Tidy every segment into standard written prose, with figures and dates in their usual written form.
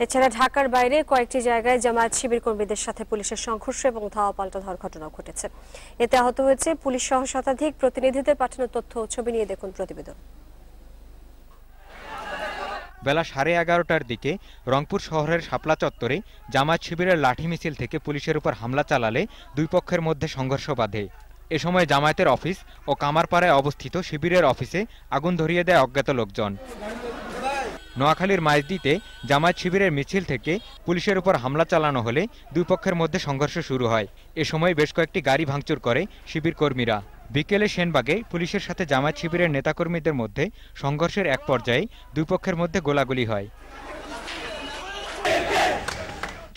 এছাড়া ঢাকার বাইরে কয়েকটি জায়গায় জামায়াত শিবির কর্মীদের সাথে পুলিশের সংঘর্ষ এবং ধাওয়া পাল্টা ধাওয়ার ঘটনাও ঘটেছে। এতে আহত হয়েছে পুলিশ সহ শতাধিক। প্রতিনিধিদের পাঠানো তথ্য ও ছবি নিয়ে দেখুন প্রতিবেদন। বেলা 11:30টার দিকে রংপুর শহরের শাপলা চত্বরে জামায়াত শিবিরের লাঠি মিছিল থেকে পুলিশের উপর হামলা চালালে দুই পক্ষের মধ্যে সংঘর্ষ বাধে। এ সময় জামায়াতের অফিস ও কামারপাড়ায় অবস্থিত শিবিরের অফিসে আগুন ধরিয়ে দেয় অজ্ঞাত লোকজন। নোয়াখালীর মাইজদিতে জামায়াত শিবিরের মিছিল থেকে পুলিশের উপর হামলা চালানো হলে দুই পক্ষের মধ্যে সংঘর্ষ শুরু হয়। এ সময় বেশ কয়েকটি গাড়ি ভাঙচুর করে শিবির কর্মীরা। বিকেলে সেনবাগে পুলিশের সাথে জামায়াত শিবিরের নেতাকর্মীদের মধ্যে সংঘর্ষের এক পর্যায়ে দুই পক্ষের মধ্যে গোলাগুলি হয়।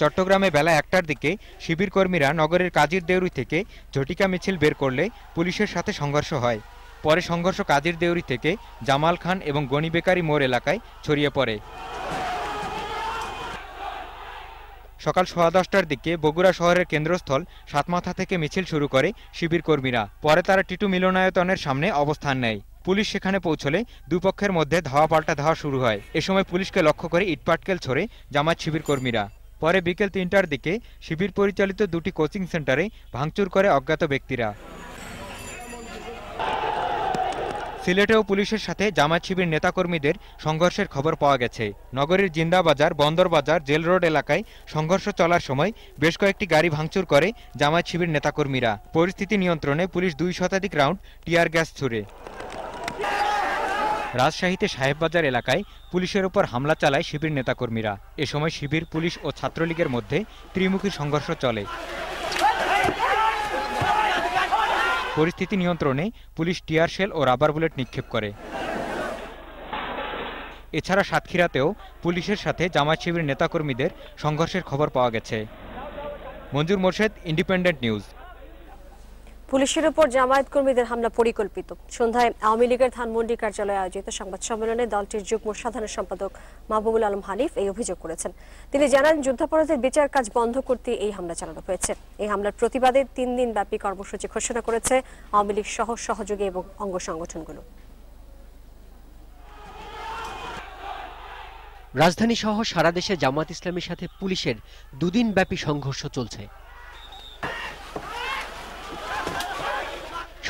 চট্টগ্রামে বেলা 1টার দিকে শিবির কর্মীরা নগরের কাজীর দেউরি থেকে ঝটিকা মিছিল বের করলে পুলিশের সাথে সংঘর্ষ হয়। পরে সংঘর্ষ কাজীর দেউরি থেকে জামাল খান এবং গনি বেকারি মোড় এলাকায় ছড়িয়ে পড়ে। সকাল 10:15টার দিকে বগুড়া শহরের কেন্দ্রস্থল সাতমাথা থেকে মিছিল শুরু করে শিবির কর্মীরা। পরে তারা টিটু মিলনায়তনের সামনে অবস্থান নেয়। পুলিশ সেখানে পৌঁছলে দুই পক্ষের মধ্যে ধাওয়া পাল্টা ধাওয়া শুরু হয়। এ সময় পুলিশকে লক্ষ্য করে ইটপাটকেল ছোড়ে জামায়াত শিবির কর্মীরা। পরে বিকেল 3টার দিকে শিবির পরিচালিত দুটি কোচিং সেন্টারে ভাঙচুর করে অজ্ঞাত ব্যক্তিরা। সিলেটেও পুলিশের সাথে জামায়াত শিবির নেতাকর্মীদের সংঘর্ষের খবর পাওয়া গেছে। নগরীর জিন্দাবাজার, বন্দরবাজার, জেল রোড এলাকায় সংঘর্ষ চলার সময় বেশ কয়েকটি গাড়ি ভাঙচুর করে জামায়াত শিবির নেতাকর্মীরা। পরিস্থিতি নিয়ন্ত্রণে পুলিশ 2 শতাধিক রাউন্ড টিয়ার গ্যাস ছুড়ে। রাজশাহীতে সাহেববাজার এলাকায় পুলিশের উপর হামলা চালায় শিবির নেতাকর্মীরা। এ সময় শিবির, পুলিশ ও ছাত্রলীগের মধ্যে ত্রিমুখী সংঘর্ষ চলে। পরিস্থিতি নিয়ন্ত্রণে পুলিশ টিয়ার শেল ও রাবার বুলেট নিক্ষেপ করে। এছাড়া সাতক্ষীরাতেও পুলিশের সাথে জামায়াত শিবির নেতাকর্মীদের সংঘর্ষের খবর পাওয়া গেছে। মঞ্জুর মোর্শেদ, ইন্ডিপেন্ডেন্ট নিউজ। পুলিশের উপর জামায়াত কর্মীদের হামলা পরিকল্পিত। সন্ধ্যায় আওয়ামী লীগের ধানমন্ডি কার্যালয়ে আয়োজিত সংবাদ সম্মেলনে দলটির যুগ্ম সাধারণ সম্পাদক মাহবুবুল আলম হানিফ এই অভিযোগ করেছেন। তিনি জানান, যুদ্ধাপরাধের বিচার কাজ বন্ধ করতে এই হামলা চালানো হয়েছে। এই হামলার প্রতিবাদে 3 দিন ব্যাপী কর্মসূচি ঘোষণা করেছে আওয়ামী লীগ সহ সহযোগী এবং অঙ্গ সংগঠনগুলো। রাজধানী সহ সারা দেশে জামায়াত ইসলামীর সাথে পুলিশের 2 দিন ব্যাপী সংঘর্ষ চলছে।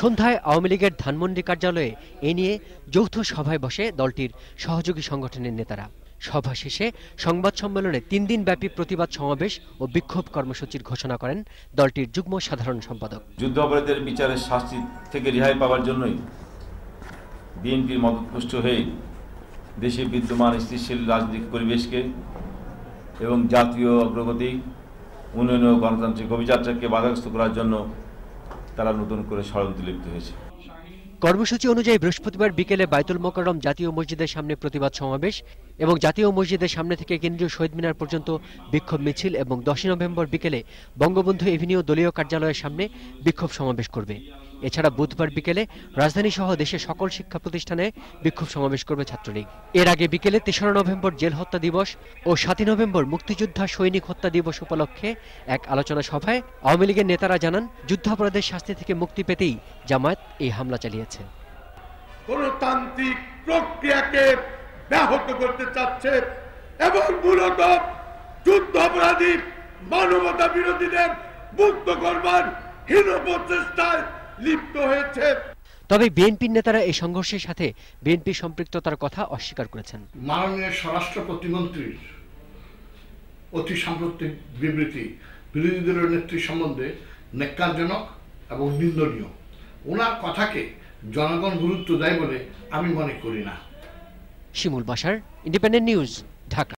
সন্ধ্যায় আওয়ামী লীগের ধানমন্ডি কার্যালয়ে এ নিয়ে যৌথ সভায় বসে দলটির সহযোগী সংগঠনের নেতারা। সভা শেষে সংবাদ সম্মেলনে 3 দিন ব্যাপী প্রতিবাদ সমাবেশ ও বিক্ষোভ কর্মসূচির ঘোষণা করেন দলটির যুগ্ম সাধারণ সম্পাদক। যুদ্ধাপরাধের বিচারের শাস্তি থেকে রেহাই পাওয়ার জন্যই বিএনপির মদতপুষ্ট হয়ে দেশে বিদ্যমান স্থিতিশীল রাজনৈতিক পরিবেশকে এবং জাতীয় অগ্রগতি, উন্নয়ন ও গণতান্ত্রিক অভিযাত্রাকে বাধাগ্রস্ত করার জন্য তারা নতুন করে ষড়যন্ত্রে লিপ্ত হয়েছে। কর্মসূচি অনুযায়ী বৃহস্পতিবার বিকেলে বাইতুল মোকাররম জাতীয় মসজিদের সামনে প্রতিবাদ সমাবেশ এবং জাতীয় মসজিদের সামনে থেকে কেন্দ্রীয় শহীদ মিনার পর্যন্ত বিক্ষোভ মিছিল এবং 10 নভেম্বর বিকেলে বঙ্গবন্ধু এভিনিউ দলীয় কার্যালয়ের সামনে বিক্ষোভ সমাবেশ করবে। এছাড়া বুধবার বিকেলে রাজধানী সহ দেশের সকল শিক্ষা প্রতিষ্ঠানে বিক্ষোভ সমাবেশ করবে ছাত্রলীগ। এর আগে বিকেলে 3রা নভেম্বর জেল হত্যা দিবস ও 7ই নভেম্বর মুক্তিযোদ্ধা সৈনিক হত্যা দিবস উপলক্ষে এক আলোচনা সভায় আওয়ামী লীগের নেতারা জানান, যুদ্ধাপরাধের শাস্তি থেকে মুক্তি পেতেই জামায়াত এই হামলা চালিয়েছে। গণতান্ত্রিক প্রক্রিয়াকে ব্যাহত করতে চাচ্ছে এবং মূলত যুদ্ধাপরাধী, মানবতা বিরোধীদের মুক্ত করবার হীন প্রচেষ্টায় লিপ্ত হয়েছে। তবে বিএনপির নেতারা এই সংঘর্ষের সাথে বিএনপি সম্পৃক্ততার কথা অস্বীকার করেছেন। মাননীয় স্বরাষ্ট্র প্রতিমন্ত্রীর অতি সাম্প্রতিক বিবৃতি বিরোধী দলের নেত্রী সম্বন্ধে ন্যাক্কারজনক এবং নিন্দনীয়। ওনার কথাকে জনগণ গুরুত্ব দেয় বলে আমি মনে করি না। শিমুল বাশার, ইন্ডিপেন্ডেন্ট নিউজ, ঢাকা।